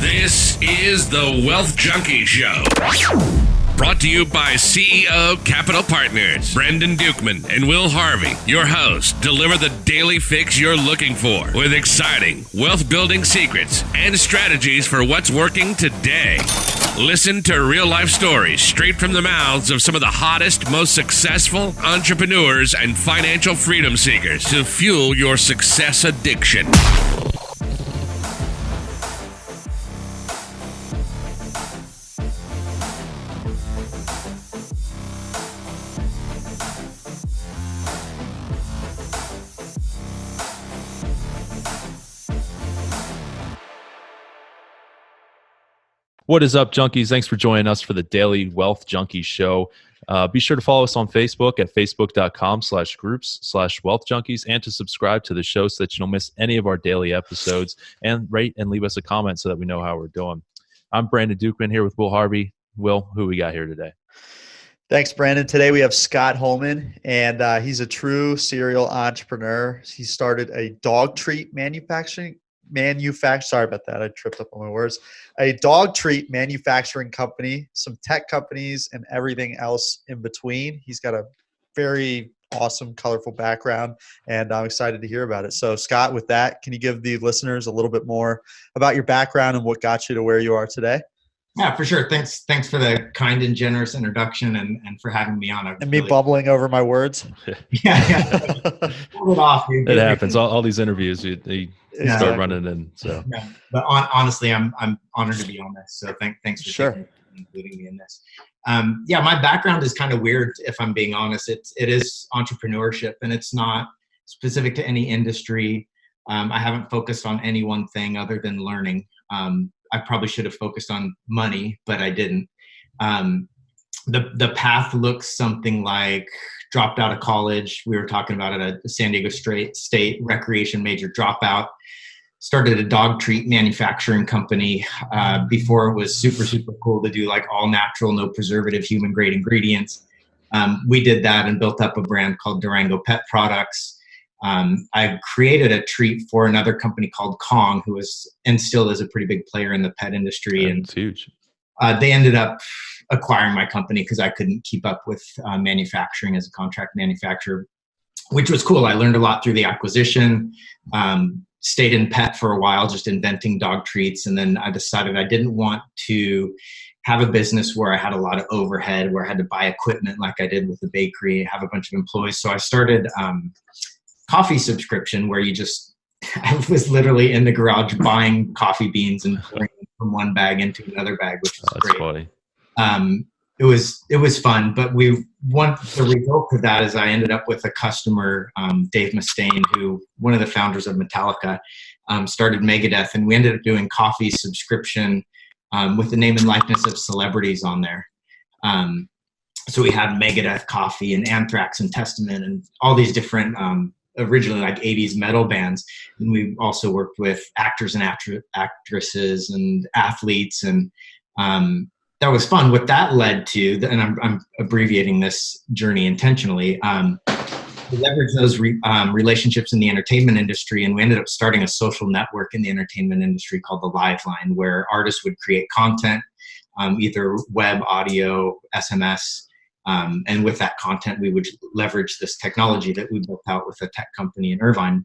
This is the Wealth Junkie Show. Brought to you by CEO Capital Partners, Brendan Dukeman and Will Harvey. Your hosts deliver the daily fix you're looking for with exciting wealth-building secrets and strategies for what's working today. Listen to real-life stories straight from the mouths of some of the hottest, most successful entrepreneurs and financial freedom seekers to fuel your success addiction. What is up, junkies? Thanks for joining us for the Daily Wealth Junkie Show. Be sure to follow us on Facebook at facebook.com/groups/wealth junkies and to subscribe to the show so that you don't miss any of our daily episodes, and rate and leave us a comment so that we know how we're doing. I'm Brandon Dukeman here with Will Harvey. Will, who we got here today? Thanks, Brandon. Today we have Scott Holmen, and he's a true serial entrepreneur. He started a dog treat manufacturing. Sorry about that. I tripped up on my words. A dog treat manufacturing company, some tech companies, and everything else in between. He's got a very awesome, colorful background, and I'm excited to hear about it. So, Scott, with that, can you give the listeners a little bit more about your background and what got you to where you are today? Yeah, for sure. Thanks for the kind and generous introduction and for having me on. And me bubbling over my words. Yeah. Pull it off. It happens. All these interviews, they start running in. So, yeah. But honestly, I'm honored to be on this. So thanks for including me in this. My background is kind of weird, if I'm being honest. It is entrepreneurship, and it's not specific to any industry. I haven't focused on any one thing other than learning. I probably should have focused on money, but I didn't. The path looks something like dropped out of college. We were talking about it at the San Diego State recreation major dropout. Started a dog treat manufacturing company before it was super, super cool to do like all natural, no preservative, human grade ingredients. We did that and built up a brand called Durango Pet Products. I created a treat for another company called Kong, who was and still is a pretty big player in the pet industry. And it's huge. They ended up acquiring my company because I couldn't keep up with manufacturing as a contract manufacturer, which was cool. I learned a lot through the acquisition, stayed in pet for a while, just inventing dog treats. And then I decided I didn't want to have a business where I had a lot of overhead, where I had to buy equipment like I did with the bakery, have a bunch of employees. So I started coffee subscription, where I was literally in the garage buying coffee beans and pouring them from one bag into another bag, which was great. Funny. It was fun, but the result of that is I ended up with a customer, Dave Mustaine, who one of the founders of Metallica, started Megadeth, and we ended up doing coffee subscription with the name and likeness of celebrities on there. So we had Megadeth coffee and Anthrax and Testament and all these different originally like 80s metal bands. And we also worked with actors and actresses and athletes. And that was fun. What that led to, and I'm abbreviating this journey intentionally, we leveraged those relationships in the entertainment industry. And we ended up starting a social network in the entertainment industry called the Liveline, where artists would create content, either web, audio, SMS, and with that content, we would leverage this technology that we built out with a tech company in Irvine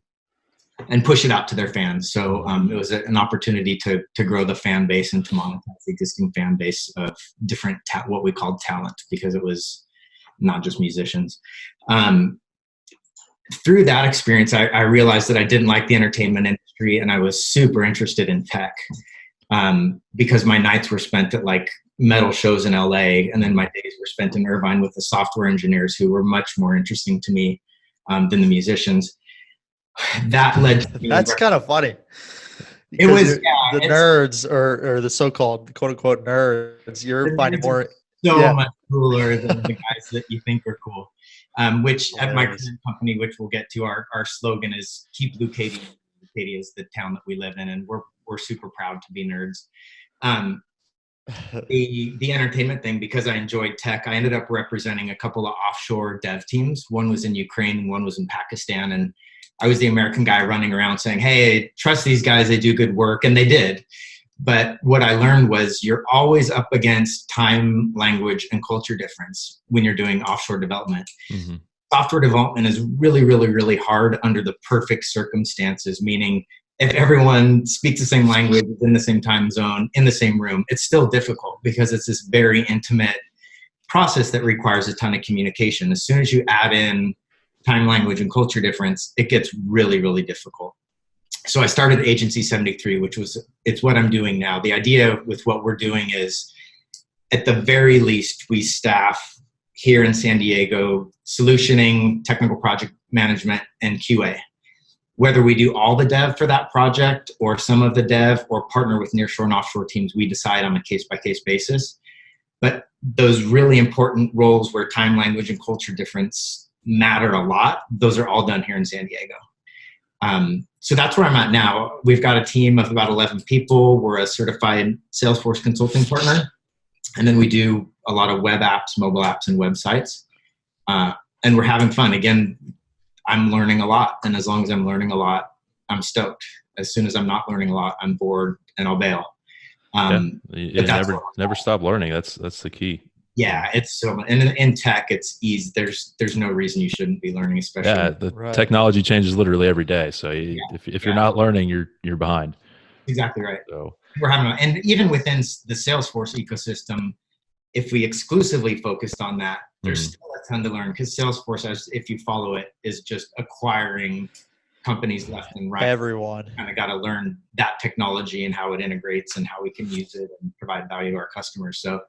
and push it out to their fans. So it was an opportunity to grow the fan base and to monetize the existing fan base of different, what we called talent, because it was not just musicians. Through that experience, I realized that I didn't like the entertainment industry, and I was super interested in tech because my nights were spent at like metal shows in LA, and then my days were spent in Irvine with the software engineers, who were much more interesting to me than the musicians. That led to That's kind of funny. It was the nerds or the so-called quote unquote nerds. You're finding more much cooler than the guys that you think are cool. Which at my current company, which we'll get to, our slogan is "Keep Leucadia." Leucadia is the town that we live in, and we're super proud to be nerds. The entertainment thing, because I enjoyed tech, I ended up representing a couple of offshore dev teams. One was in Ukraine and one was in Pakistan. And I was the American guy running around saying, hey, trust these guys, they do good work. And they did. But what I learned was you're always up against time, language, and culture difference when you're doing offshore development. Mm-hmm. Software development is really, really, really hard under the perfect circumstances, meaning if everyone speaks the same language, in the same time zone, in the same room, it's still difficult because it's this very intimate process that requires a ton of communication. As soon as you add in time, language, and culture difference, it gets really, really difficult. So I started Agency 73, it's what I'm doing now. The idea with what we're doing is, at the very least, we staff here in San Diego solutioning, technical project management, and QA. Whether we do all the dev for that project or some of the dev or partner with nearshore and offshore teams, we decide on a case-by-case basis. But those really important roles where time, language, and culture difference matter a lot, those are all done here in San Diego. So that's where I'm at now. We've got a team of about 11 people. We're a certified Salesforce consulting partner. And then we do a lot of web apps, mobile apps, and websites. And we're having fun. Again, I'm learning a lot. And as long as I'm learning a lot, I'm stoked. As soon as I'm not learning a lot, I'm bored and I'll bail. You never stop learning. That's the key. Yeah, it's so, and in tech, it's easy. There's no reason you shouldn't be learning, especially. Yeah, technology changes literally every day. So if you're not learning, you're behind. Exactly right. So we're having, and even within the Salesforce ecosystem, if we exclusively focused on that, there's still a ton to learn, because Salesforce, if you follow it, is just acquiring companies left and right. Everyone kind of got to learn that technology and how it integrates and how we can use it and provide value to our customers. So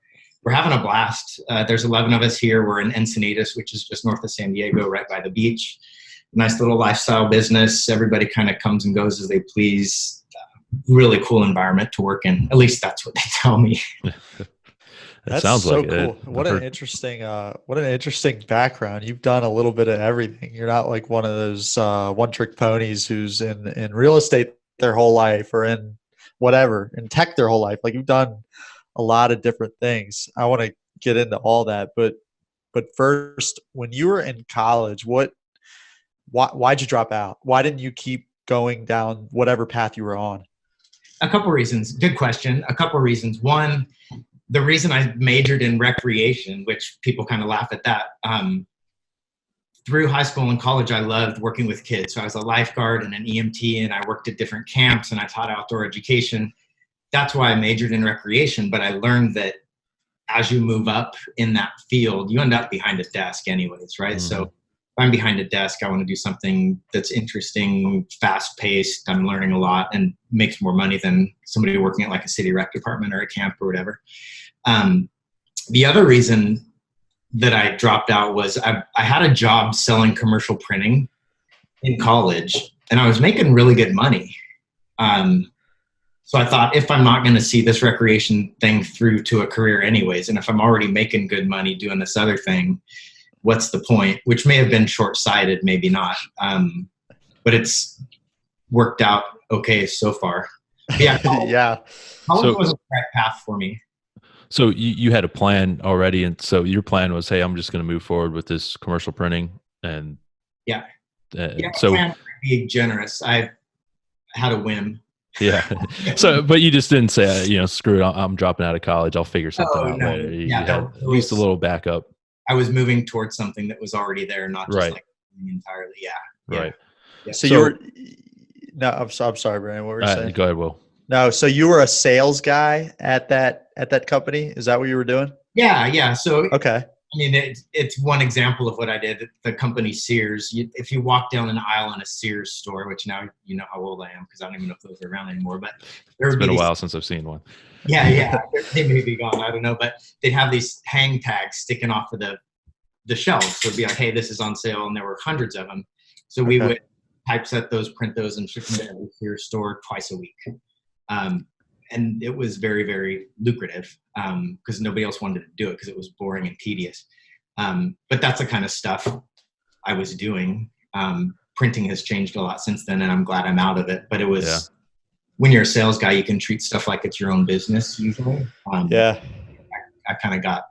we're having a blast. There's 11 of us here. We're in Encinitas, which is just north of San Diego, right by the beach. Nice little lifestyle business. Everybody kind of comes and goes as they please. Really cool environment to work in. At least that's what they tell me. That sounds so like cool. it. What an interesting background. You've done a little bit of everything. You're not like one of those one-trick ponies who's in real estate their whole life, or in whatever, in tech their whole life. Like, you've done a lot of different things. I want to get into all that, but first, when you were in college, why'd you drop out? Why didn't you keep going down whatever path you were on? A couple reasons. Good question. A couple reasons. One, the reason I majored in recreation, which people kind of laugh at that, through high school and college, I loved working with kids. So I was a lifeguard and an EMT, and I worked at different camps, and I taught outdoor education. That's why I majored in recreation. But I learned that as you move up in that field, you end up behind a desk anyways, right? So if I'm behind a desk, I want to do something that's interesting, fast-paced, I'm learning a lot, and makes more money than somebody working at like a city rec department or a camp or whatever. The other reason that I dropped out was I had a job selling commercial printing in college, and I was making really good money. So I thought, if I'm not going to see this recreation thing through to a career anyways, and if I'm already making good money doing this other thing, what's the point? Which may have been short-sighted, maybe not. But it's worked out okay so far. But yeah. College was the right path for me. So you had a plan already, and so your plan was, hey, I'm just going to move forward with this commercial printing, and so plan to be generous. I had a whim. Yeah. So, but you just didn't say, screw it, I'm dropping out of college, I'll figure something out later. You had at least a little backup. I was moving towards something that was already there, not just like entirely. Yeah. Right. Yeah. So you were. No, I'm sorry, Brandon. What were you saying? Go ahead, Will. No, so you were a sales guy at that company. Is that what you were doing? Yeah. So okay. I mean, it's one example of what I did. The company Sears. If you walk down an aisle in a Sears store, which now you know how old I am because I don't even know if those are around anymore. But it's been a while since I've seen one. Yeah, they may be gone. I don't know, but they'd have these hang tags sticking off of the shelves. So it'd be like, hey, this is on sale, and there were hundreds of them. So we would typeset those, print those, and ship them to every Sears store twice a week. And it was very, very lucrative because nobody else wanted to do it because it was boring and tedious. But that's the kind of stuff I was doing. Printing has changed a lot since then, and I'm glad I'm out of it. But it was when you're a sales guy, you can treat stuff like it's your own business usually. I kind of got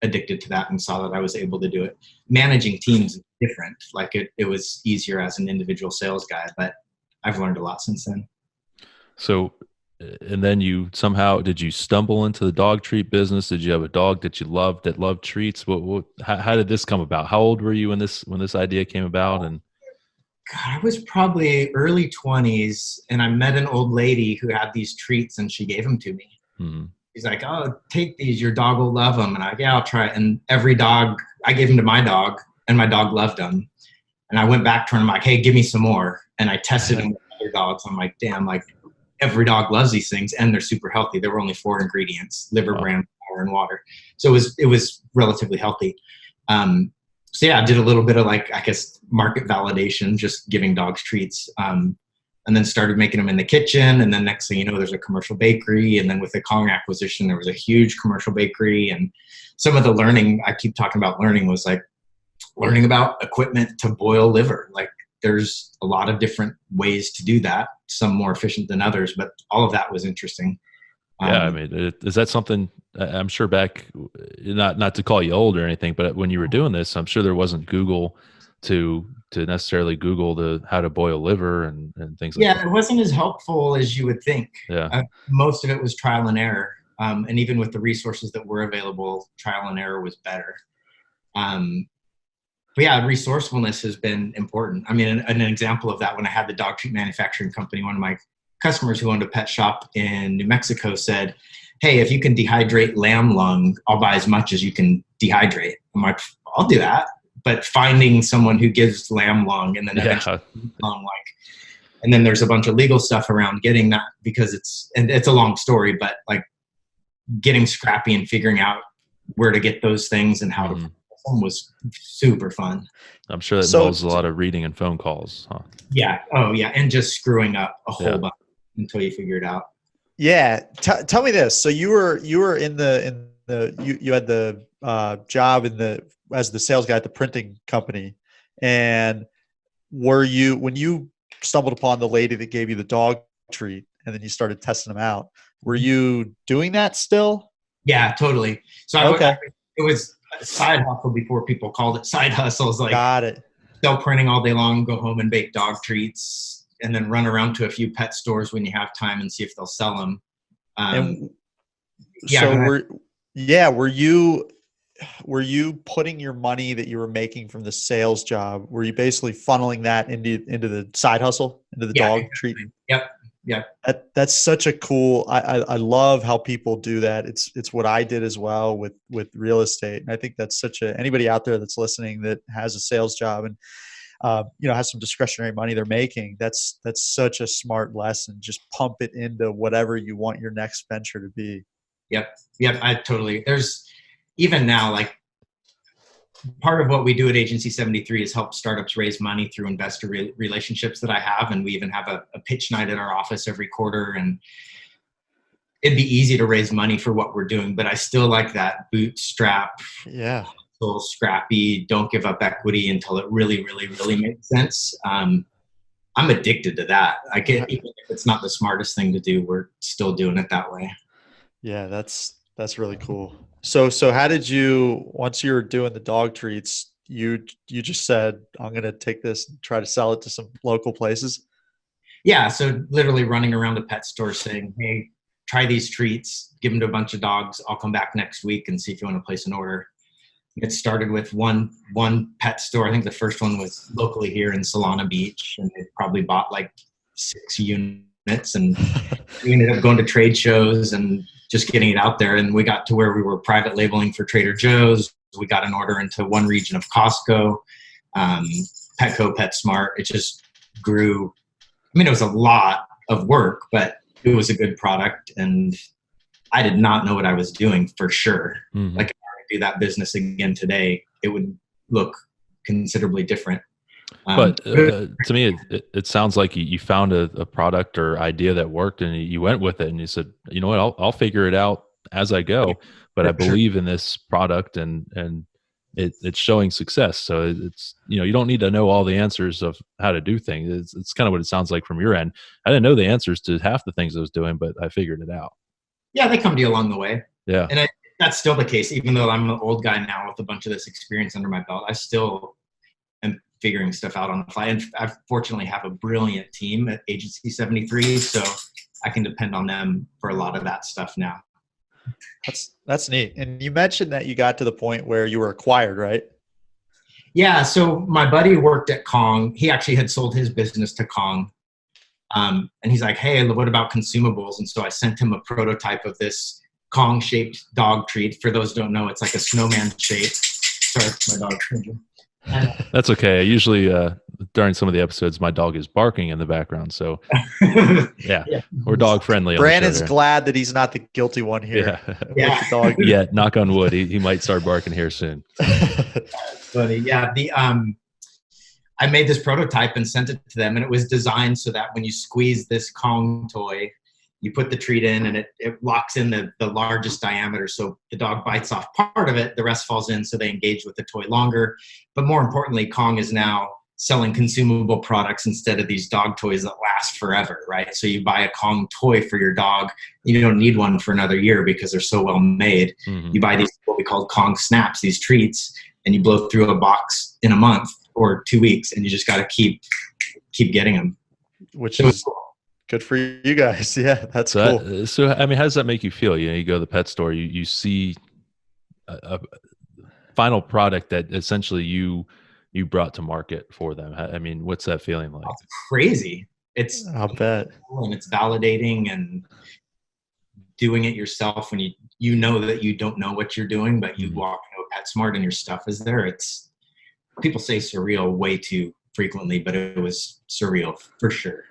addicted to that and saw that I was able to do it. Managing teams is different. Like it was easier as an individual sales guy, but I've learned a lot since then. So and then you somehow, did you stumble into the dog treat business? Did you have a dog that you loved that loved treats? How did this come about? How old were you when this idea came about? And God, I was probably early 20s, and I met an old lady who had these treats, and she gave them to me. mhm. She's like, "Oh, take these. Your dog will love them." And I, yeah, I'll try it. And every dog, I gave them to my dog, and my dog loved them. And I went back to her and I'm like, "Hey, give me some more." And I tested them with other dogs. I'm like, damn, like every dog loves these things, and they're super healthy. There were only 4 ingredients: liver, Wow. bran, flour, and water. So it was relatively healthy. So yeah, I did a little bit of, like, I guess, market validation, just giving dogs treats. And then started making them in the kitchen. And then next thing you know, there's a commercial bakery. And then with the Kong acquisition, there was a huge commercial bakery. And some of the learning, I keep talking about learning, was like learning about equipment to boil liver. Like, there's a lot of different ways to do that, some more efficient than others, but all of that was interesting. Yeah, I mean, is that something? I'm sure back, not to call you old or anything, but when you were doing this, I'm sure there wasn't Google to necessarily Google the how to boil liver and things like Yeah, that. it wasn't as helpful as you would think. Yeah, Most of it was trial and error. And even with the resources that were available, trial and error was better. But yeah, resourcefulness has been important. I mean, an example of that, when I had the dog treat manufacturing company, one of my customers who owned a pet shop in New Mexico said, "Hey, if you can dehydrate lamb lung, I'll buy as much as you can dehydrate." I'm like, "I'll do that." But finding someone who gives lamb lung and then eventually lung, like, and then there's a bunch of legal stuff around getting that, because it's a long story, but like getting scrappy and figuring out where to get those things and how to process them was super fun. I'm sure that So- involves a lot of reading and phone calls. Huh? Yeah. Oh yeah. And just screwing up a whole Yeah. bunch until you figure it out. Yeah, tell me this. So you were in the you had the job as the sales guy at the printing company, and were you, when you stumbled upon the lady that gave you the dog treat and then you started testing them out, were you doing that still? Yeah, totally. So Okay. it was a side hustle before people called it side hustles. Like, Got it. sell printing all day long, go home and bake dog treats, and then run around to a few pet stores when you have time and see if they'll sell them. And yeah, so go were you putting your money that you were making from the sales job, were you basically funneling that into the side hustle, into the dog treat? Yep. That's such a cool, I love how people do that. It's what I did as well with real estate. And I think that's anybody out there that's listening that has a sales job and has some discretionary money they're making, that's such a smart lesson. Just pump it into whatever you want your next venture to be. Yep. I totally, there's, even now, like, part of what we do at Agency 73 is help startups raise money through investor relationships that I have. And we even have a pitch night at our office every quarter. And it'd be easy to raise money for what we're doing, but I still like that bootstrap, little scrappy, don't give up equity until it really, really, really makes sense. I'm addicted to that. Even if it's not the smartest thing to do, we're still doing it that way. Yeah, that's really cool. So how did you, once you were doing the dog treats, you just said, "I'm going to take this and try to sell it to some local places"? Yeah. So literally running around the pet store saying, "Hey, try these treats, give them to a bunch of dogs. I'll come back next week and see if you want to place an order." It started with one pet store. I think the first one was locally here in Solana Beach, and they probably bought like 6 units, and we ended up going to trade shows and just getting it out there. And we got to where we were private labeling for Trader Joe's. We got an order into one region of Costco, Petco, PetSmart. It just grew. I mean, it was a lot of work, but it was a good product. And I did not know what I was doing for sure. Mhm. Like, if I were to do that business again today, it would look considerably different. But to me, it sounds like you found a product or idea that worked, and you went with it, and you said, "You know what? I'll figure it out as I go." But I believe in this product, and it's showing success. So it's, you don't need to know all the answers of how to do things. It's kind of what it sounds like from your end. I didn't know the answers to half the things I was doing, but I figured it out. Yeah, they come to you along the way. Yeah, And that's still the case. Even though I'm an old guy now with a bunch of this experience under my belt, I still am figuring stuff out on the fly. And I fortunately have a brilliant team at Agency 73. So I can depend on them for a lot of that stuff now. That's neat. And you mentioned that you got to the point where you were acquired, right? Yeah. So my buddy worked at Kong. He actually had sold his business to Kong. And he's like, hey, what about consumables? And so I sent him a prototype of this Kong shaped dog treat. For those who don't know, it's like a snowman shape. Sorry, my dog. That's okay. Usually during some of the episodes, my dog is barking in the background. So yeah, we're dog friendly. Brandon's glad that he's not the guilty one here. Yeah. The dog. Yeah. Knock on wood. He might start barking here soon. Funny. Yeah. I made this prototype and sent it to them, and it was designed so that when you squeeze this Kong toy, you put the treat in and it locks in the largest diameter. So the dog bites off part of it, the rest falls in, so they engage with the toy longer. But more importantly, Kong is now selling consumable products instead of these dog toys that last forever, right? So you buy a Kong toy for your dog, you don't need one for another year because they're so well made. Mm-hmm. You buy these, what we call Kong snaps, these treats, and you blow through a box in a month or 2 weeks, and you just got to keep getting them. Which is good for you guys. Yeah, that's cool. So, I mean, how does that make you feel? You go to the pet store, you see a final product that essentially you brought to market for them. I mean, what's that feeling like? It's crazy. I'll bet. And it's validating, and doing it yourself when you know that you don't know what you're doing, but you walk into a PetSmart and your stuff is there. People say surreal way too frequently, but it was surreal for sure.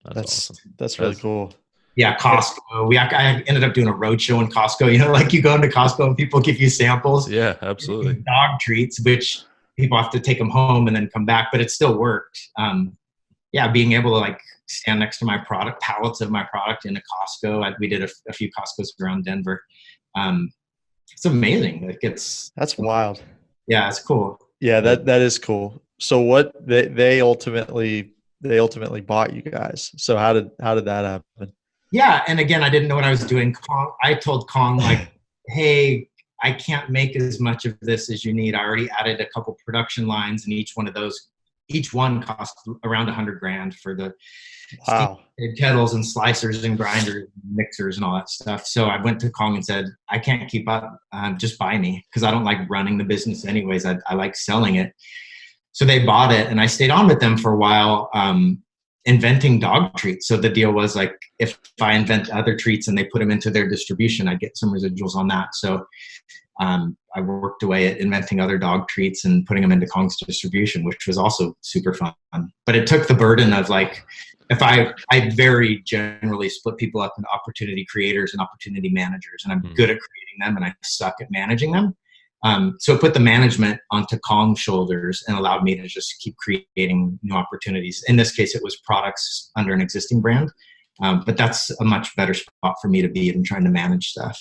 That's awesome. That's really cool. Yeah, Costco. I ended up doing a roadshow in Costco. Like you go into Costco and people give you samples. Yeah, absolutely. Dog treats, which people have to take them home and then come back, but it still worked. Being able to like stand next to my product, pallets of my product in a Costco. We did a few Costcos around Denver. It's amazing. Like that's wild. Yeah, it's cool. Yeah, that is cool. So what they ultimately bought you guys. So how did that happen? Yeah, and again, I didn't know what I was doing. I told Kong, like, hey, I can't make as much of this as you need. I already added a couple production lines, and each one cost around $100,000 for the kettles and slicers and grinders and mixers and all that stuff. So I went to Kong and said, I can't keep up. Just buy me, because I don't like running the business anyways. I like selling it. So they bought it, and I stayed on with them for a while, inventing dog treats. So the deal was like, if I invent other treats and they put them into their distribution, I get some residuals on that. So I worked away at inventing other dog treats and putting them into Kong's distribution, which was also super fun. But it took the burden of like, I very generally split people up into opportunity creators and opportunity managers, and I'm good at creating them and I suck at managing them. So it put the management onto Kong's shoulders and allowed me to just keep creating new opportunities. In this case, it was products under an existing brand. But that's a much better spot for me to be than trying to manage stuff.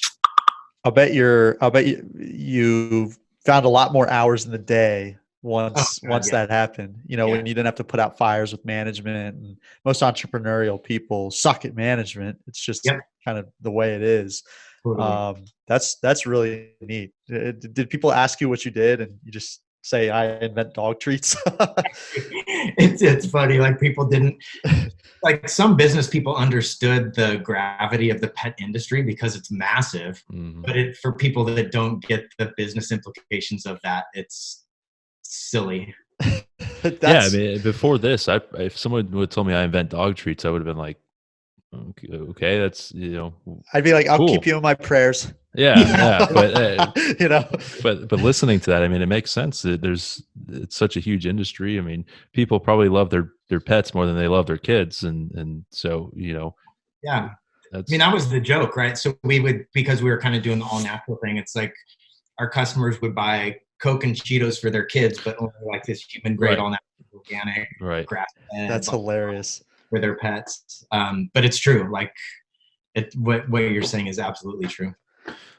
I'll bet you found a lot more hours in the day once that happened. When you didn't have to put out fires with management, and most entrepreneurial people suck at management. It's just kind of the way it is. Totally. That's really neat. Did people ask you what you did, and you just say, I invent dog treats? It's funny. Like people didn't, like some business people understood the gravity of the pet industry because it's massive, but for people that don't get the business implications of that, it's silly. I mean, before this, if someone would tell me I invent dog treats, I would have been like, okay, that's I'd be like, I'll cool. keep you in my prayers. Yeah, but but listening to that, I mean, it makes sense. It's such a huge industry. I mean, people probably love their pets more than they love their kids, and so yeah. I mean, that was the joke, right? So because we were kind of doing the all natural thing. It's like our customers would buy Coke and Cheetos for their kids, but only like this human grade all natural organic grass. That's hilarious. For their pets. But it's true. Like what you're saying is absolutely true.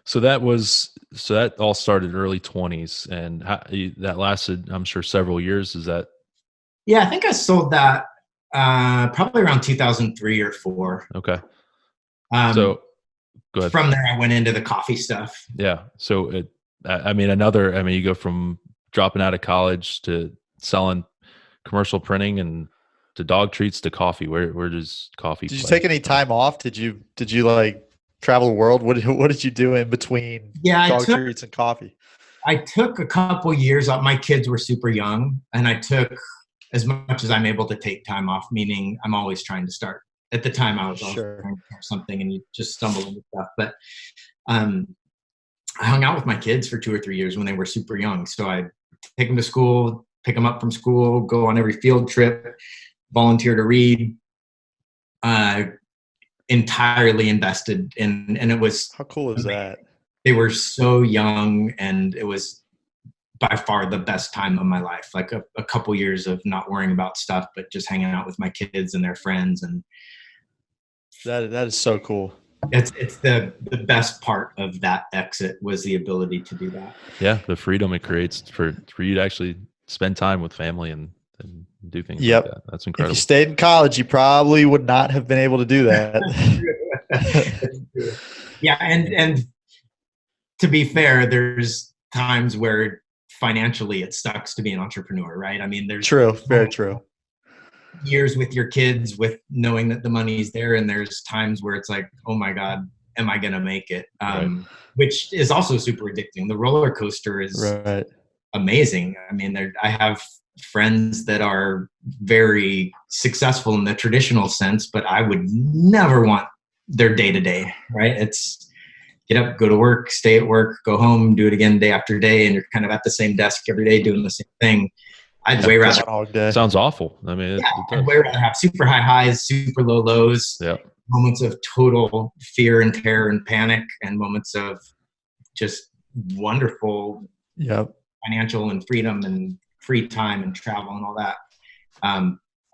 So that all started early 20s, and that lasted, I'm sure, several years. Is that? Yeah, I think I sold that probably around 2003 or 4. Okay. So go ahead. From there, I went into the coffee stuff. Yeah. So you go from dropping out of college to selling commercial printing and to dog treats to coffee, where does coffee Did you play? take any time off? Did you like travel the world? What did you do in between Yeah, dog treats and coffee? I took a couple years off. My kids were super young, and I took as much as I'm able to take time off, meaning I'm always trying to start. At the time, I was always Sure. trying to start something, and you just stumble into stuff. But I hung out with my kids for 2 or 3 years when they were super young. So I'd take them to school, pick them up from school, go on every field trip, volunteer to read, entirely invested in, and it was, How cool is that? they were so young, and it was by far the best time of my life. Like a couple years of not worrying about stuff, but just hanging out with my kids and their friends. And That is so cool. it's the best part of that exit was the ability to do that. Yeah, the freedom it creates for you to actually spend time with family and do things Yep. like that. That's If incredible. you stayed in college, you probably would not have been able to do that. Yeah, and to be fair, there's times where financially it sucks to be an entrepreneur, right? I mean, there's True. Very true. years with your kids with knowing that the money's there, and there's times where it's like, oh my God, am I gonna make it? Right. Which is also super addicting. The roller coaster is Right. amazing. I mean, I have friends that are very successful in the traditional sense, but I would never want their day to day, right? It's get up, go to work, stay at work, go home, do it again day after day, and you're kind of at the same desk every day doing the same thing. I'd way rather Groundhog Day. Sounds awful. I mean, it I'd does. way rather have super high highs, super low lows, Yeah. moments of total fear and terror and panic, and moments of just wonderful Yep. financial and freedom and free time and travel and all that.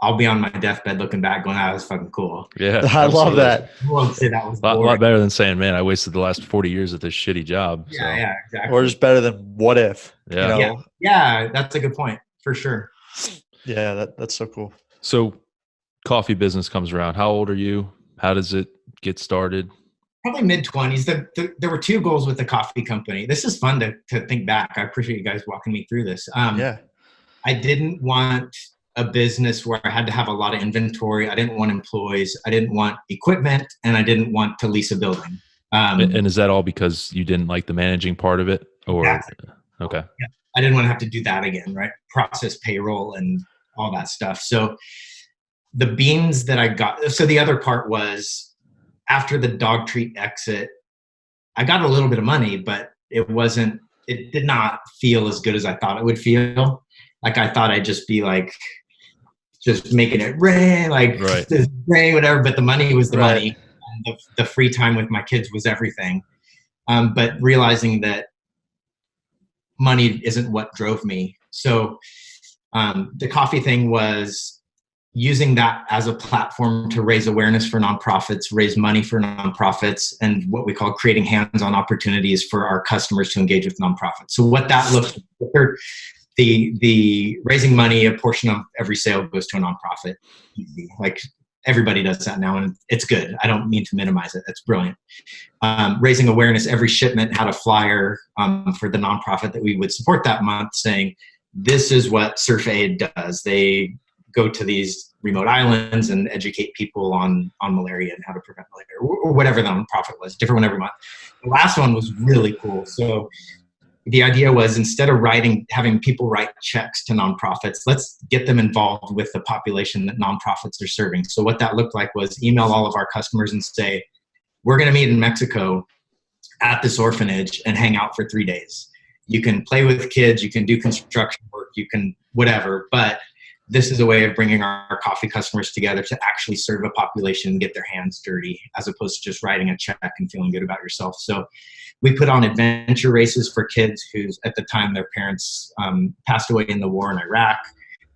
I'll be on my deathbed looking back going, that was fucking cool. Yeah. I love absolutely. that. I won't say that was A lot boring. better than saying, man, I wasted the last 40 years at this shitty job. Yeah, so, yeah, exactly. Or just better than what if? Yeah. You know? Yeah. Yeah, that's a good point for sure. Yeah, that's so cool. So coffee business comes around. How old are you? How does it get started? Probably mid-20s. There were 2 goals with the coffee company. This is fun to think back. I appreciate you guys walking me through this. Yeah. I didn't want a business where I had to have a lot of inventory. I didn't want employees. I didn't want equipment, and I didn't want to lease a building. And is that all because you didn't like the managing part of it? Or Exactly. okay. Yeah. I didn't want to have to do that again, right? Process payroll and all that stuff. So the beans that I got, so the other part was after the dog treat exit, I got a little bit of money, but it did not feel as good as I thought it would feel. Like I thought I'd just be like, just making it rain, like Right. just rain, whatever. But the money was the Right. money. And the free time with my kids was everything. But realizing that money isn't what drove me. So the coffee thing was using that as a platform to raise awareness for nonprofits, raise money for nonprofits, and what we call creating hands-on opportunities for our customers to engage with nonprofits. So what that looks like, the raising money, a portion of every sale goes to a nonprofit. Easy. Like everybody does that now, and it's good. I don't mean to minimize it. That's brilliant. Raising awareness, every shipment had a flyer for the nonprofit that we would support that month saying, this is what Surf Aid does. They go to these remote islands and educate people on malaria and how to prevent malaria, or whatever the nonprofit was, different one every month. The last one was really cool. So the idea was, instead of having people write checks to nonprofits, let's get them involved with the population that nonprofits are serving. So what that looked like was email all of our customers and say, we're going to meet in Mexico at this orphanage and hang out for 3 days. You can play with kids, you can do construction work, you can whatever, but this is a way of bringing our coffee customers together to actually serve a population and get their hands dirty, as opposed to just writing a check and feeling good about yourself. So we put on adventure races for kids who's at the time their parents passed away in the war in Iraq,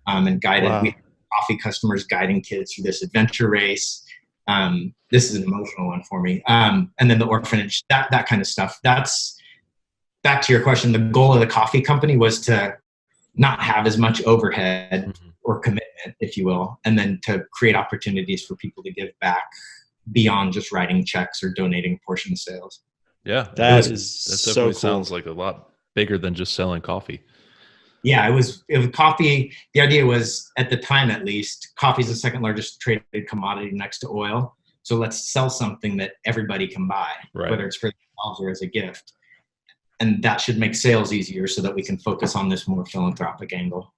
and guided. Wow. We had coffee customers guiding kids through this adventure race. This is an emotional one for me. And then the orphanage, that kind of stuff. That's back to your question. The goal of the coffee company was to not have as much overhead or commitment, if you will, and then to create opportunities for people to give back beyond just writing checks or donating a portion of sales. Yeah. That that is definitely so cool. sounds like a lot bigger than just selling coffee. Yeah, it was coffee. The idea was, at the time at least, coffee is the second largest traded commodity next to oil. So let's sell something that everybody can buy, Right. whether it's for themselves or as a gift. And that should make sales easier so that we can focus on this more philanthropic angle.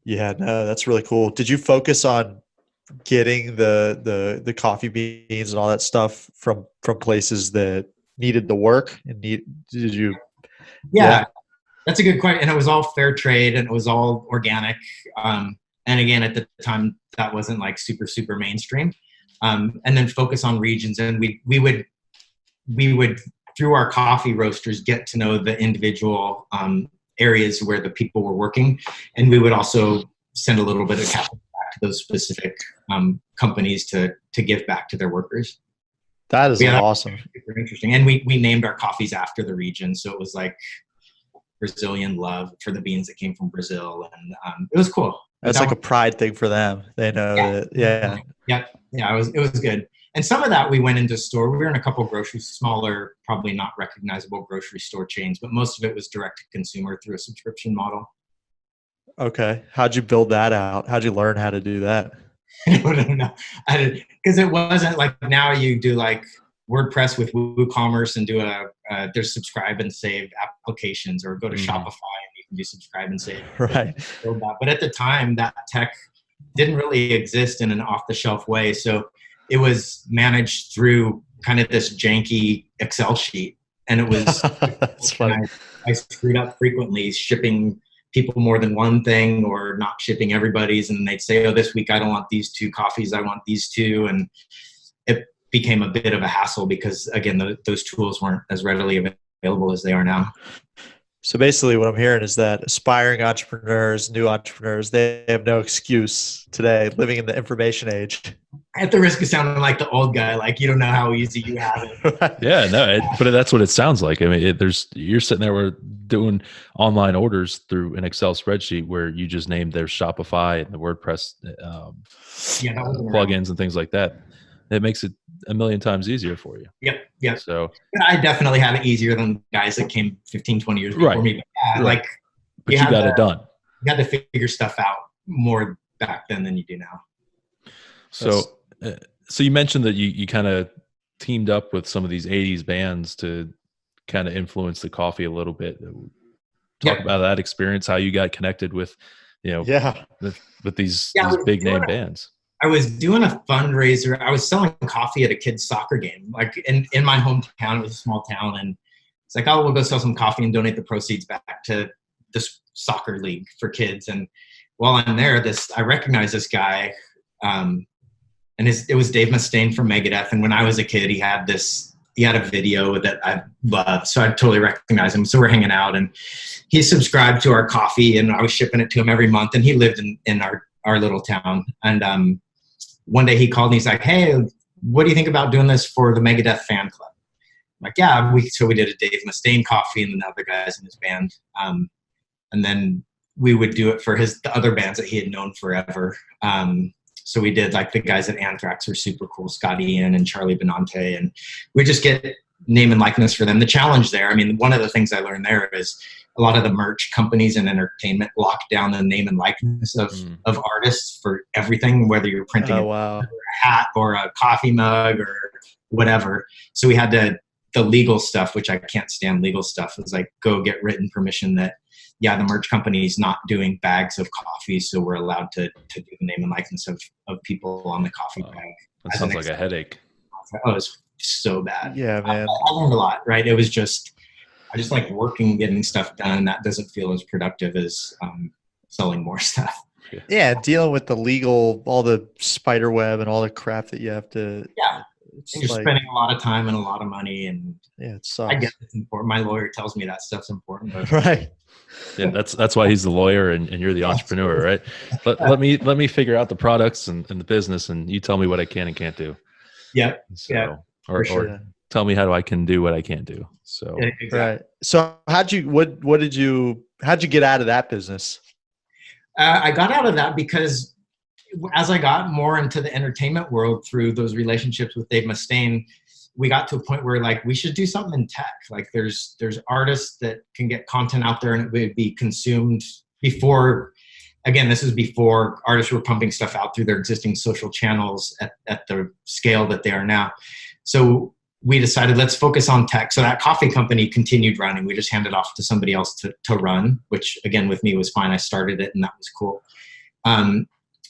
Yeah, no, that's really cool. Did you focus on getting the coffee beans and all that stuff from places that needed the work and did you? Yeah, that's a good question. And it was all fair trade and it was all organic. And again, at the time, that wasn't like super mainstream. And then focus on regions. And we would through our coffee roasters get to know the individual areas where the people were working, and we would also send a little bit of capital back to those specific companies to give back to their workers. That is awesome. Super interesting. And we named our coffees after the region, so it was like Brazilian love for the beans that came from Brazil, and it was cool. That's like a pride thing for them. They know that. Yeah. Yeah. It was good. And some of that we went into store. We were in a couple of smaller, probably not recognizable grocery store chains, but most of it was direct to consumer through a subscription model. Okay. How'd you build that out? How'd you learn how to do that? I don't know. Because it wasn't like now you do like WordPress with WooCommerce and do there's subscribe and save applications, or go to Shopify and you can do subscribe and save. Right. But at the time, that tech didn't really exist in an off-the-shelf way. So it was managed through kind of this janky Excel sheet. And it was, that's funny. I screwed up frequently shipping people more than one thing or not shipping everybody's. And they'd say, oh, this week I don't want these 2 coffees. I want these 2. And it became a bit of a hassle because, again, those tools weren't as readily available as they are now. So basically what I'm hearing is that aspiring entrepreneurs, new entrepreneurs, they have no excuse today living in the information age. At the risk of sounding like the old guy, like you don't know how easy you have it. Right. Yeah, no, but that's what it sounds like. I mean, you're sitting there doing online orders through an Excel spreadsheet where you just named their Shopify and the WordPress plugins and things like that. It makes it a million times easier for you. Yep. So I definitely have it easier than guys that came 15, 20 years before me. But right. But you got it done. You had to figure stuff out more back then than you do now. So you mentioned that you kind of teamed up with some of these 80s bands to kind of influence the coffee a little bit. Talk about that experience, how you got connected with, with these big name bands. I was doing a fundraiser. I was selling coffee at a kid's soccer game, like in my hometown. It was a small town, and it's like, oh, we'll go sell some coffee and donate the proceeds back to this soccer league for kids. And while I'm there, I recognize this guy, and it was Dave Mustaine from Megadeth. And when I was a kid, he had a video that I loved, so I totally recognize him. So we're hanging out, and he subscribed to our coffee, and I was shipping it to him every month. And he lived in our little town, and one day he called and he's like, hey, what do you think about doing this for the Megadeth fan club? I'm like, yeah. So we did a Dave Mustaine coffee and then the other guys in his band. And then we would do it for the other bands that he had known forever. So we did, like, the guys at Anthrax were super cool, Scott Ian and Charlie Benante, and we just get name and likeness for them. The challenge there, I mean, one of the things I learned there is a lot of the merch companies and entertainment lock down the name and likeness of artists for everything, whether you're printing a hat or a coffee mug or whatever. So we had the legal stuff, which I can't stand legal stuff, is like, go get written permission that, the merch company's not doing bags of coffee, so we're allowed to do the name and likeness of people on the coffee bag. That sounds like a headache. Oh, it's so bad. Yeah, man. I learned a lot, right? It was I just like working, getting stuff done. That doesn't feel as productive as selling more stuff. Yeah, dealing with the legal, all the spider web and all the crap that you have to. Yeah, you're spending a lot of time and a lot of money, and it sucks. I guess it's important. My lawyer tells me that stuff's important, but right. Yeah, that's why he's the lawyer and you're the entrepreneur, right? Let me figure out the products and the business, and you tell me what I can and can't do. Yeah. So, or tell me how I can do what I can't do. So exactly. Right. So how'd you get out of that business? I got out of that because as I got more into the entertainment world through those relationships with Dave Mustaine, we got to a point where like we should do something in tech. Like there's artists that can get content out there and it would be consumed before. Again, this is before artists were pumping stuff out through their existing social channels at the scale that they are now. So we decided let's focus on tech. So that coffee company continued running. We just handed off to somebody else to run, which again with me was fine. I started it and that was cool.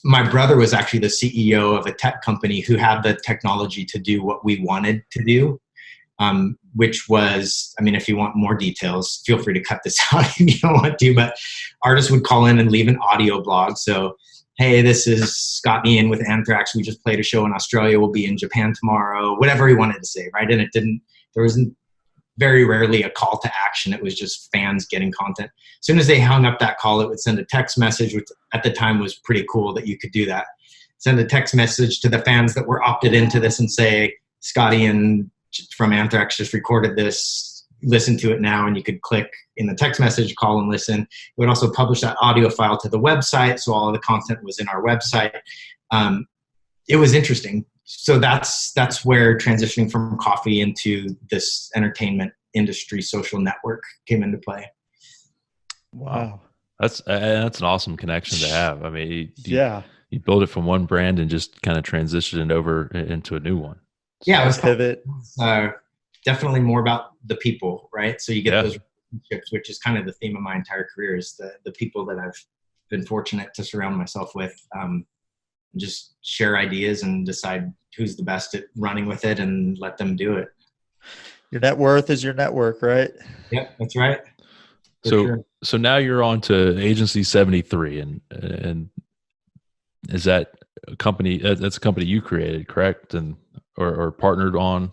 My brother was actually the CEO of a tech company who had the technology to do what we wanted to do, which was, I mean, if you want more details, feel free to cut this out if you don't want to, but artists would call in and leave an audio blog. So, hey, this is Scott Ian with Anthrax. We just played a show in Australia. We'll be in Japan tomorrow, whatever he wanted to say, right? And there wasn't very rarely a call to action. It was just fans getting content. As soon as they hung up that call, it would send a text message, which at the time was pretty cool that you could do that. Send a text message to the fans that were opted into this and say, Scotty and from Anthrax just recorded this, listen to it now, and you could click in the text message, call and listen. It would also publish that audio file to the website, so all of the content was in our website. It was interesting. So that's where transitioning from coffee into this entertainment industry social network came into play. Wow. That's an awesome connection to have. I mean, you build it from one brand and just kind of transition it over into a new one. So Yeah, it was pivot. Definitely more about the people, right? So you get those relationships, which is kind of the theme of my entire career, is the people that I've been fortunate to surround myself with. Just share ideas and decide who's the best at running with it and let them do it. Your net worth is your network, right? Yep, that's right. So now you're on to Agency 73, and is that a company? That's a company you created, correct? And or partnered on?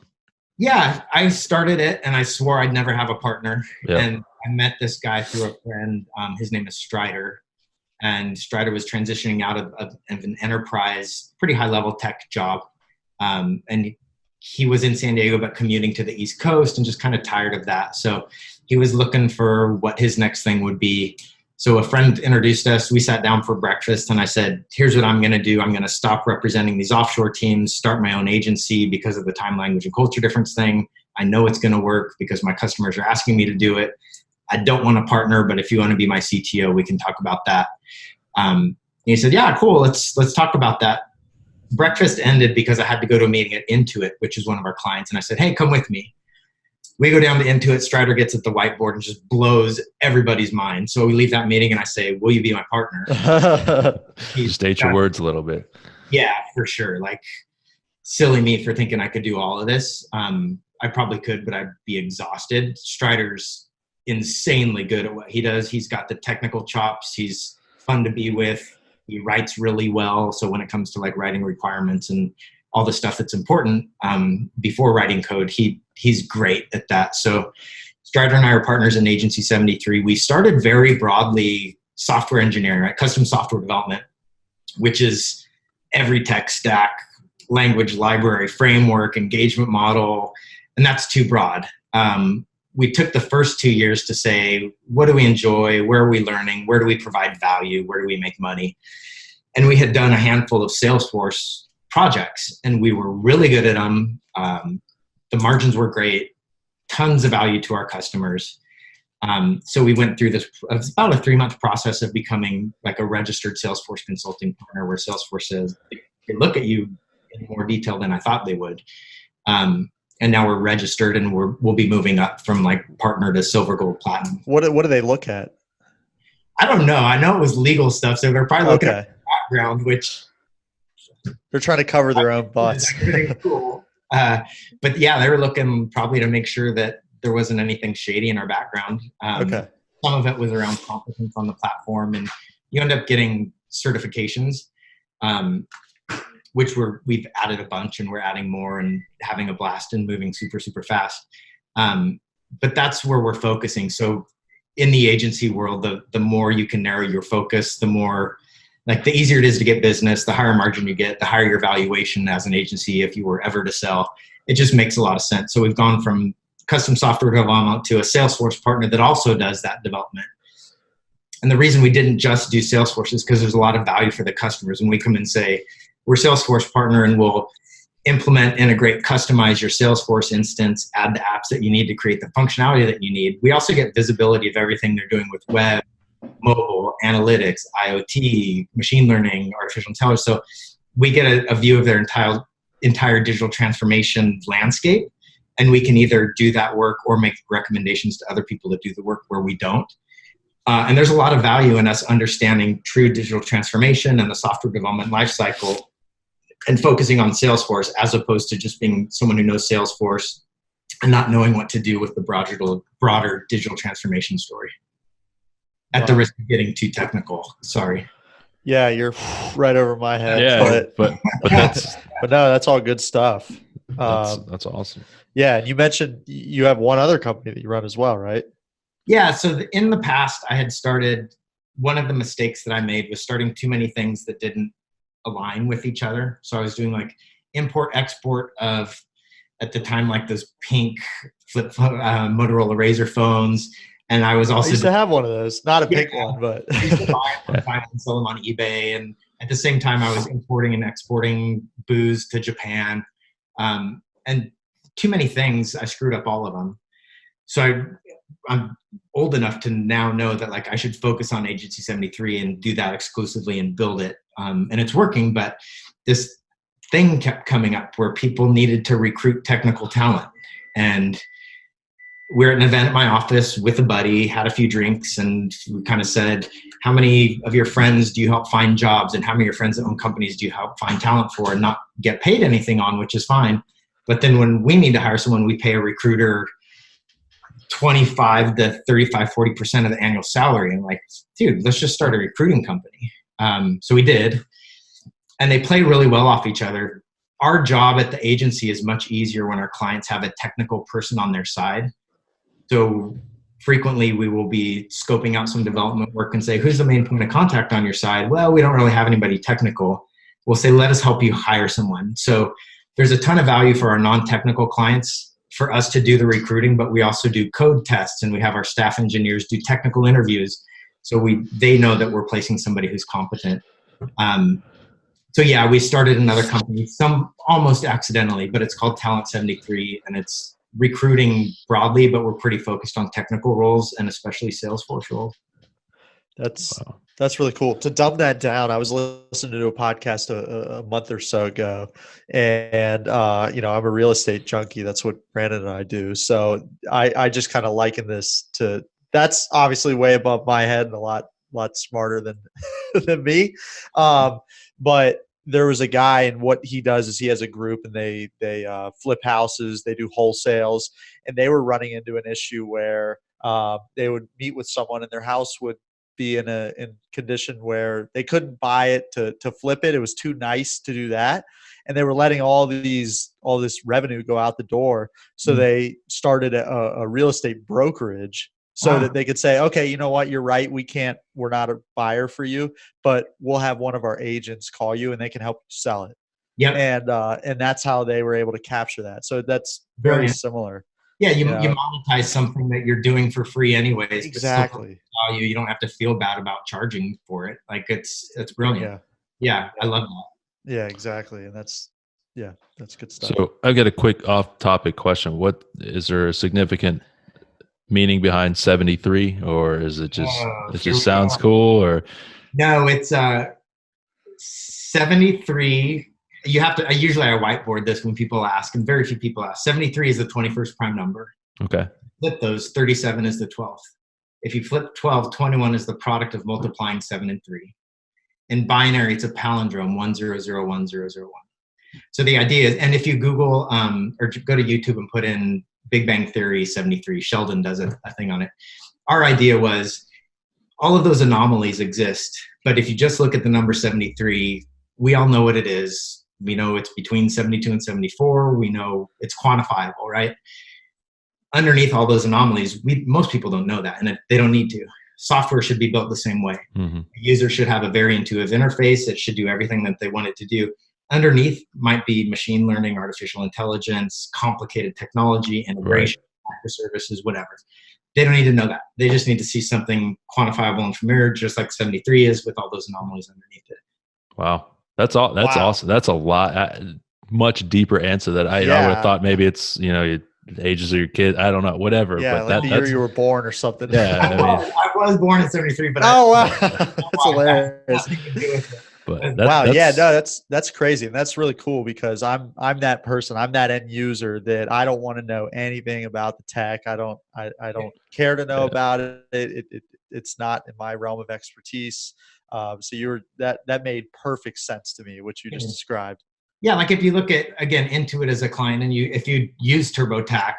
Yeah, I started it and I swore I'd never have a partner. Yeah. And I met this guy through a friend. His name is Strider. And Strider was transitioning out of an enterprise, pretty high level tech job. And he was in San Diego, but commuting to the East Coast and just kind of tired of that. So he was looking for what his next thing would be. So a friend introduced us. We sat down for breakfast and I said, here's what I'm going to do. I'm going to stop representing these offshore teams, start my own agency because of the time, language, and culture difference thing. I know it's going to work because my customers are asking me to do it. I don't want to partner, but if you want to be my CTO, we can talk about that. And he said, yeah, cool. Let's talk about that. Breakfast ended because I had to go to a meeting at Intuit, which is one of our clients. And I said, hey, come with me. We go down to Intuit. Strider gets at the whiteboard and just blows everybody's mind. So we leave that meeting and I say, will you be my partner? State your words a little bit. Yeah, for sure. Like silly me for thinking I could do all of this. I probably could, but I'd be exhausted. Strider's insanely good at what he does. He's got the technical chops. He's fun to be with. He writes really well. So when it comes to like writing requirements and all the stuff that's important before writing code, he's great at that. So Strider and I are partners in Agency 73. We started very broadly software engineering, right? Custom software development, which is every tech stack, language, library, framework, engagement model, and that's too broad. We took the first 2 years to say, what do we enjoy? Where are we learning? Where do we provide value? Where do we make money? And we had done a handful of Salesforce projects and we were really good at them. The margins were great, tons of value to our customers. So we went through this, it's about a 3-month process of becoming like a registered Salesforce consulting partner where Salesforce says, they look at you in more detail than I thought they would. And now we're registered and we'll be moving up from like partner to silver, gold, platinum. What do they look at? I don't know. I know it was legal stuff. So they're probably looking at background, which they're trying to cover their own butts. Cool. But yeah, they were looking probably to make sure that there wasn't anything shady in our background. Some of it was around competence on the platform and you end up getting certifications. Which we've added a bunch and we're adding more and having a blast and moving super, super fast. But that's where we're focusing. So in the agency world, the more you can narrow your focus, the more, like the easier it is to get business, the higher margin you get, the higher your valuation as an agency if you were ever to sell. It just makes a lot of sense. So we've gone from custom software development to a Salesforce partner that also does that development. And the reason we didn't just do Salesforce is because there's a lot of value for the customers. When we come and say, we're Salesforce partner and we'll implement, integrate, customize your Salesforce instance, add the apps that you need to create the functionality that you need. We also get visibility of everything they're doing with web, mobile, analytics, IoT, machine learning, artificial intelligence. So we get a view of their entire digital transformation landscape, and we can either do that work or make recommendations to other people that do the work where we don't. And there's a lot of value in us understanding true digital transformation and the software development lifecycle and focusing on Salesforce as opposed to just being someone who knows Salesforce and not knowing what to do with the broader digital transformation story. At the risk of getting too technical, sorry. Yeah, you're right over my head. Yeah, but that's but no, that's all good stuff. that's awesome. Yeah, and you mentioned you have one other company that you run as well, right? Yeah, so in the past, I had started, one of the mistakes that I made was starting too many things that didn't align with each other. So I was doing like import, export of, at the time, like those pink flip Motorola Razr phones. And I was also— I used to have one of those, not a pink one, but I used to buy them and sell them on eBay. And at the same time, I was importing and exporting booze to Japan. And too many things, I screwed up all of them. So I'm old enough to now know that like I should focus on Agency 73 and do that exclusively and build it. And it's working, but this thing kept coming up where people needed to recruit technical talent. And we're at an event at my office with a buddy, had a few drinks, and we kind of said, how many of your friends do you help find jobs, and how many of your friends that own companies do you help find talent for and not get paid anything on, which is fine. But then when we need to hire someone, we pay a recruiter 25 to 35, 40% of the annual salary. And like, dude, let's just start a recruiting company. So we did, and they play really well off each other. Our job at the agency is much easier when our clients have a technical person on their side. So frequently we will be scoping out some development work and say, who's the main point of contact on your side? Well, we don't really have anybody technical. We'll say, let us help you hire someone. So there's a ton of value for our non-technical clients for us to do the recruiting, but we also do code tests, and we have our staff engineers do technical interviews. So they know that we're placing somebody who's competent. So yeah, we started another company, some almost accidentally, but it's called Talent 73, and it's recruiting broadly, but we're pretty focused on technical roles and especially Salesforce roles. That's really cool. To dumb that down, I was listening to a podcast a month or so ago, and I'm a real estate junkie. That's what Brandon and I do. So I just kind of liken this to, that's obviously way above my head and a lot smarter than me. But there was a guy, and what he does is he has a group, and they flip houses, they do wholesales, and they were running into an issue where they would meet with someone, and their house would be in condition where they couldn't buy it to flip it. It was too nice to do that. And they were letting all this revenue go out the door. So they started a real estate brokerage so that they could say, okay, you know what? You're right. We're not a buyer for you, but we'll have one of our agents call you and they can help you sell it. Yeah. And that's how they were able to capture that. So that's very similar. Yeah, you monetize something that you're doing for free anyways. Exactly. Value. You don't have to feel bad about charging for it. Like it's brilliant. Yeah, I love that. Yeah, exactly. And that's good stuff. So I've got a quick off-topic question. What is there a significant meaning behind 73, or is it just sounds cool? Or no, it's 73. You have to. Usually, I whiteboard this when people ask, and very few people ask. 73 is the 21st prime number. Okay. Flip those. 37 is the 12th. If you flip 12, 21 is the product of multiplying 7 and 3. In binary, it's a palindrome, 10010001. So the idea is, and if you Google or go to YouTube and put in Big Bang Theory 73, Sheldon does a thing on it. Our idea was all of those anomalies exist, but if you just look at the number 73, we all know what it is. We know it's between 72 and 74. We know it's quantifiable, right? Underneath all those anomalies, most people don't know that, and they don't need to. Software should be built the same way. Mm-hmm. The user should have a very intuitive interface. It should do everything that they want it to do. Underneath might be machine learning, artificial intelligence, complicated technology, integration, microservices, whatever. They don't need to know that. They just need to see something quantifiable and familiar, just like 73 is, with all those anomalies underneath it. Wow. That's all. That's awesome. That's a lot. much deeper answer that I would have thought maybe it's, ages of your kid. I don't know, whatever. Yeah, but like the year that's you were born or something. yeah. I mean, I was born in '73, but oh wow, that's hilarious. nothing to do with it. but Wow, that's, yeah, no, that's crazy, and that's really cool because I'm that person. I'm that end user that I don't want to know anything about the tech. I don't care to know about it. It's not in my realm of expertise. So that made perfect sense to me what you just described. Yeah, like if you look at again Intuit as a client, and if you use TurboTax,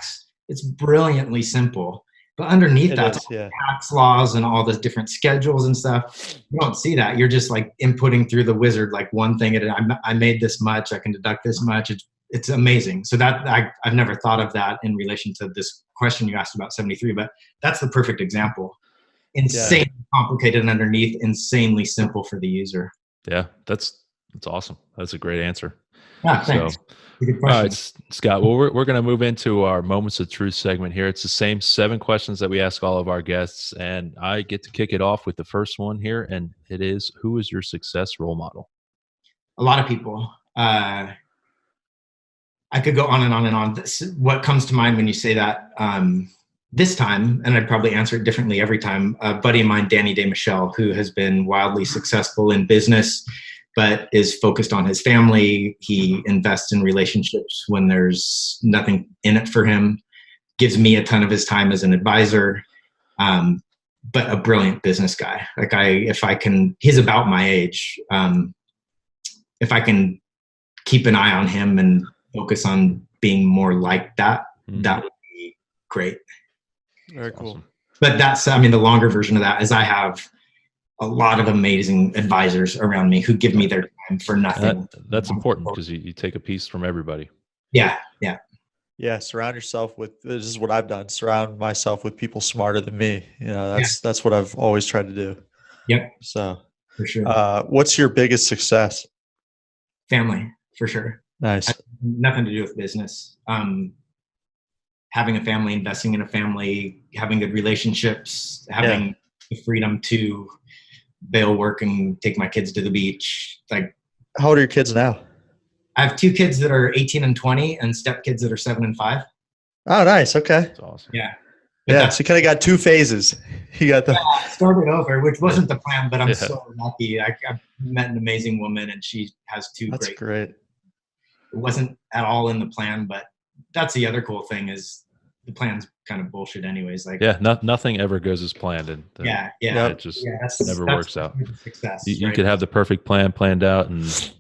it's brilliantly simple. But underneath that, tax laws and all the different schedules and stuff, you don't see that. You're just like inputting through the wizard, like one thing at a time. I made this much, I can deduct this much. It's amazing. So that I've never thought of that in relation to this question you asked about 73, but that's the perfect example. Insanely complicated underneath, insanely simple for the user. Yeah, that's awesome. That's a great answer. Yeah, thanks. So, all right, Scott. Well, we're going to move into our Moments of Truth segment here. It's the same 7 questions that we ask all of our guests, and I get to kick it off with the first one here, and it is, who is your success role model? A lot of people. I could go on and on and on. What comes to mind when you say that this time, and I'd probably answer it differently every time, a buddy of mine, Danny DeMichelle, who has been wildly successful in business, but is focused on his family. He invests in relationships when there's nothing in it for him, gives me a ton of his time as an advisor, but a brilliant business guy. Like he's about my age. If I can keep an eye on him and focus on being more like that, that would be great. Very cool. Awesome. But the longer version of that is I have a lot of amazing advisors around me who give me their time for nothing. That's important because you take a piece from everybody. Yeah. Surround yourself with, this is what I've done, surround myself with people smarter than me. That's what I've always tried to do. Yep. So for sure. What's your biggest success? Family, for sure. Nice. Nothing to do with business. Having a family, investing in a family, having good relationships, having the freedom to bail work and take my kids to the beach. Like, how old are your kids now? I have 2 kids that are 18 and 20 and stepkids that are 7 and 5. Oh, nice. Okay. That's awesome. Yeah. So you kind of got 2 phases. You got started over, which wasn't the plan, but I'm so lucky. I met an amazing woman and she has 2 That's great. It wasn't at all in the plan, but that's the other cool thing is the plan's kind of bullshit anyways. Like, nothing ever goes as planned. And it just never works out. Success, you could have the perfect plan planned out and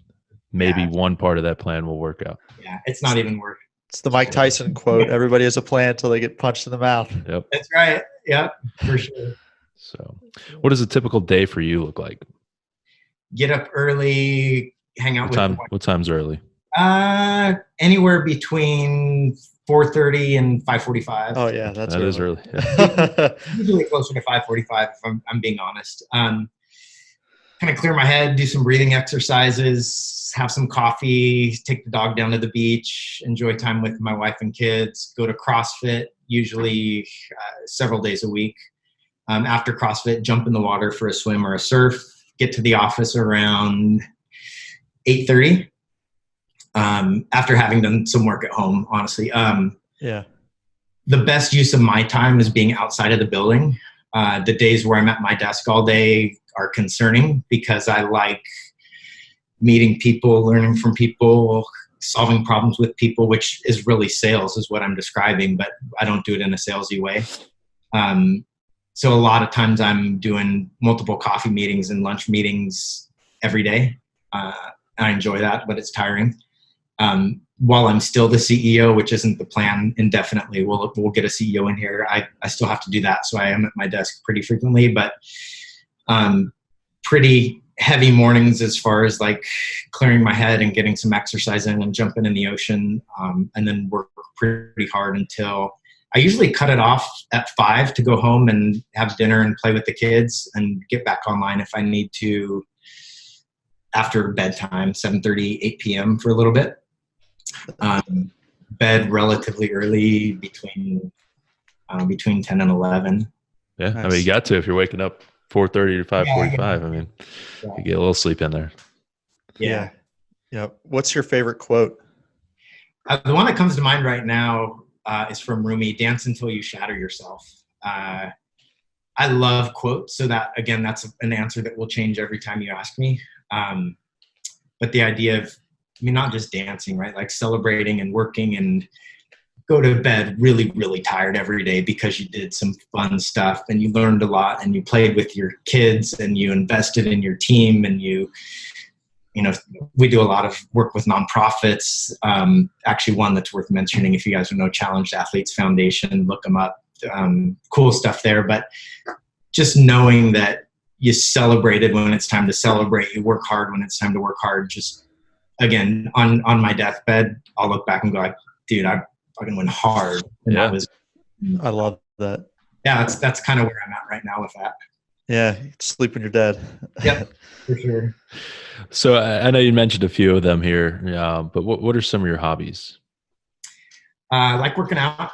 maybe one part of that plan will work out. Yeah. It's not even work. It's the Mike Tyson quote. Everybody has a plan until they get punched in the mouth. Yep. That's right. Yep. For sure. So what does a typical day for you look like? Get up early, hang out What time's early? Anywhere between 4:30 and 5:45. Oh yeah, that is early. Usually closer to 5:45 if I'm being honest. Kind of clear my head, do some breathing exercises, have some coffee, take the dog down to the beach, enjoy time with my wife and kids, go to CrossFit, usually several days a week. After CrossFit, jump in the water for a swim or a surf, get to the office around 8:30. After having done some work at home, honestly. The best use of my time is being outside of the building. The days where I'm at my desk all day are concerning because I like meeting people, learning from people, solving problems with people, which is really sales is what I'm describing, but I don't do it in a salesy way. So a lot of times I'm doing multiple coffee meetings and lunch meetings every day. I enjoy that, but it's tiring. While I'm still the CEO, which isn't the plan indefinitely, we'll get a CEO in here. I still have to do that. So I am at my desk pretty frequently, but pretty heavy mornings as far as like clearing my head and getting some exercise in and jumping in the ocean. And then work pretty hard until I usually cut it off at 5 to go home and have dinner and play with the kids and get back online if I need to after bedtime, 7:30, 8 p.m. for a little bit. Bed relatively early between 10 and 11. Yeah. Nice. I mean, you got to, if you're waking up 4:30 to 5:45, I mean, you get a little sleep in there. Yeah. What's your favorite quote? The one that comes to mind right now is from Rumi, "Dance until you shatter yourself." I love quotes, so that, again, that's an answer that will change every time you ask me. But the idea of, not just dancing, right? Like celebrating and working and go to bed really, really tired every day because you did some fun stuff and you learned a lot and you played with your kids and you invested in your team and we do a lot of work with nonprofits. Actually, one that's worth mentioning, if you guys don't know, Challenged Athletes Foundation, look them up. Cool stuff there. But just knowing that you celebrated when it's time to celebrate, you work hard when it's time to work hard. Just, again, on my deathbed, I'll look back and go, dude, I fucking went hard. And Yeah. I love that. Yeah, that's kind of where I'm at right now with that. Yeah, sleep when you're dead. Yep, for sure. So I know you mentioned a few of them here, but what are some of your hobbies? I like working out,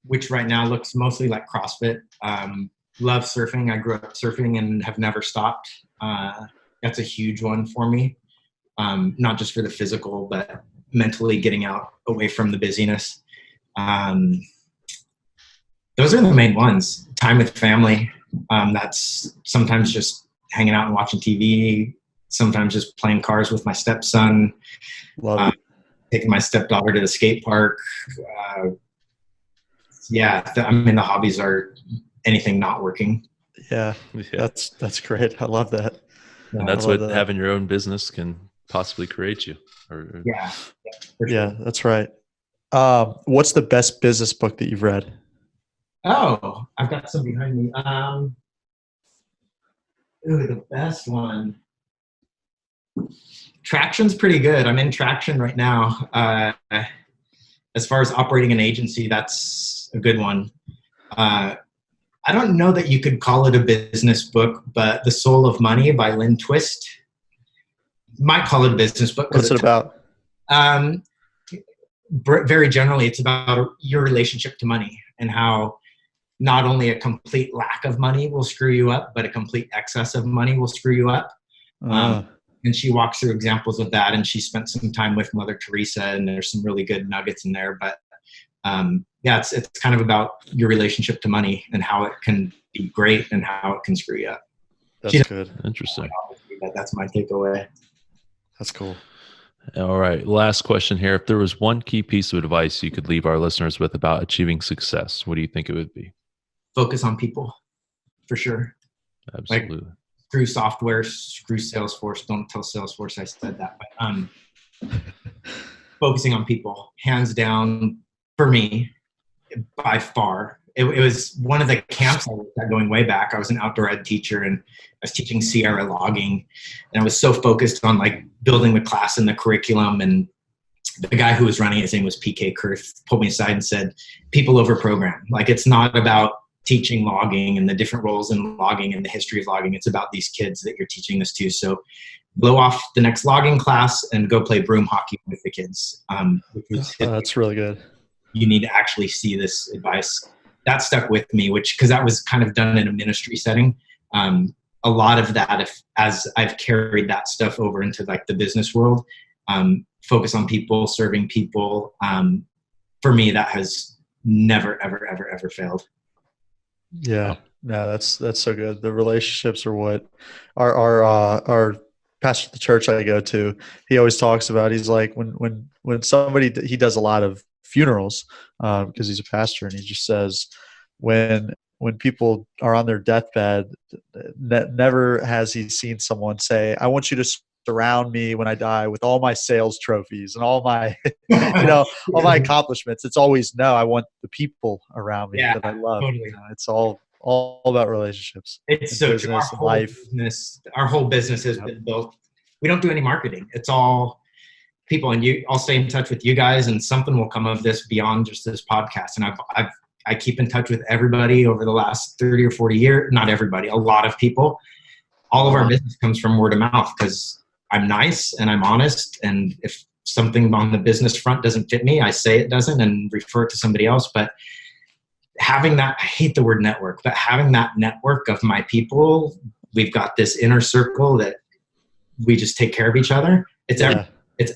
which right now looks mostly like CrossFit. Love surfing. I grew up surfing and have never stopped. That's a huge one for me, not just for the physical, but mentally getting out away from the busyness. Those are the main ones. Time with family. That's sometimes just hanging out and watching TV, sometimes just playing cars with my stepson, Love it. taking my stepdaughter to the skate park. The hobbies are anything not working. Yeah, that's great. I love that. And that's what having your own business can possibly create you. Yeah, that's right. What's the best business book that you've read? Oh, I've got some behind me. The best one. Traction's pretty good. I'm in Traction right now. As far as operating an agency, that's a good one. I don't know that you could call it a business book, but The Soul of Money by Lynn Twist. Might call it a business book. What's it about? Very generally, it's about your relationship to money and how not only a complete lack of money will screw you up, but a complete excess of money will screw you up. And she walks through examples of that, and she spent some time with Mother Teresa, and there's some really good nuggets in there. But it's kind of about your relationship to money and how it can be great and how it can screw you up. That's good. Interesting. That's my takeaway. That's cool. All right. Last question here. If there was one key piece of advice you could leave our listeners with about achieving success, what do you think it would be? Focus on people, for sure. Absolutely. Like, screw software, screw Salesforce. Don't tell Salesforce I said that. But focusing on people, hands down, for me, by far. It was one of the camps I was at going way back. I was an outdoor ed teacher, and I was teaching Sierra logging. And I was so focused on like building the class and the curriculum. And the guy who was running, his name was PK Kurth, pulled me aside and said, people over program. Like, it's not about teaching logging and the different roles in logging and the history of logging. It's about these kids that you're teaching this to. So blow off the next logging class and go play broom hockey with the kids. That's really good. You need to actually see this advice. That stuck with me, because that was kind of done in a ministry setting. A lot of that, as I've carried that stuff over into like the business world, focus on people, serving people. For me, that has never, ever, ever, ever failed. Yeah, no, that's so good. The relationships are what our pastor at the church I go to, he always talks about. He's like, when somebody, he does a lot of funerals because he's a pastor, and he just says when people are on their deathbed, never has he seen someone say, I want you to surround me when I die with all my sales trophies and all my all my accomplishments. It's always, no, I want the people around me that I love. Totally. It's all about relationships. It's so true. Our whole business has been built. We don't do any marketing. It's all people, and I'll stay in touch with you guys, and something will come of this beyond just this podcast. And I keep in touch with everybody over the last 30 or 40 years. Not everybody, a lot of people. All of our business comes from word of mouth, because I'm nice and I'm honest. And if something on the business front doesn't fit me, I say it doesn't and refer it to somebody else. But having that, I hate the word network, but having that network of my people, we've got this inner circle that we just take care of each other. It's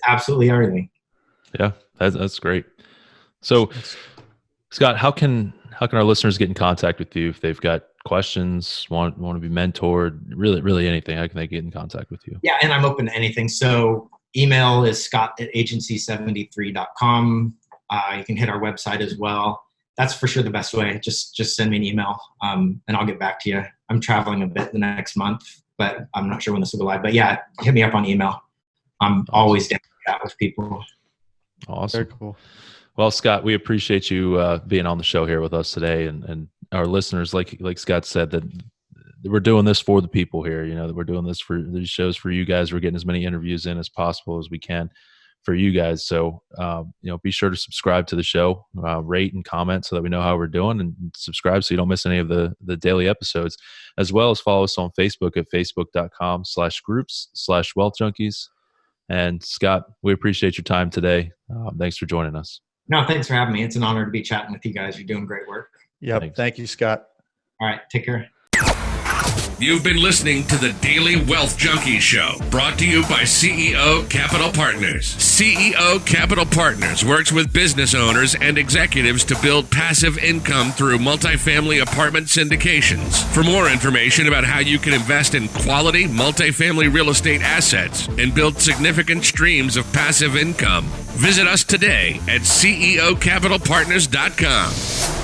absolutely everything. Yeah, that's great. So, Scott, how can our listeners get in contact with you if they've got questions, want to be mentored, really anything? How can they get in contact with you? Yeah, and I'm open to anything. So email is scott@agency73.com. You can hit our website as well. That's for sure the best way. Just send me an email, and I'll get back to you. I'm traveling a bit the next month, but I'm not sure when this will go live. But yeah, hit me up on email. I'm always down to chat with people. Awesome. Very cool. Well, Scott, we appreciate you being on the show here with us today, and our listeners, like Scott said, that we're doing this for the people here. That we're doing this for these shows for you guys. We're getting as many interviews in as possible as we can for you guys. So, be sure to subscribe to the show, rate and comment so that we know how we're doing, and subscribe so you don't miss any of the daily episodes, as well as follow us on Facebook at facebook.com/groups/wealth junkies. And Scott, we appreciate your time today. Thanks for joining us. No, thanks for having me. It's an honor to be chatting with you guys. You're doing great work. Yep. Thank you, Scott. All right. Take care. You've been listening to the Daily Wealth Junkie Show, brought to you by CEO Capital Partners. CEO Capital Partners works with business owners and executives to build passive income through multifamily apartment syndications. For more information about how you can invest in quality multifamily real estate assets and build significant streams of passive income, visit us today at ceocapitalpartners.com.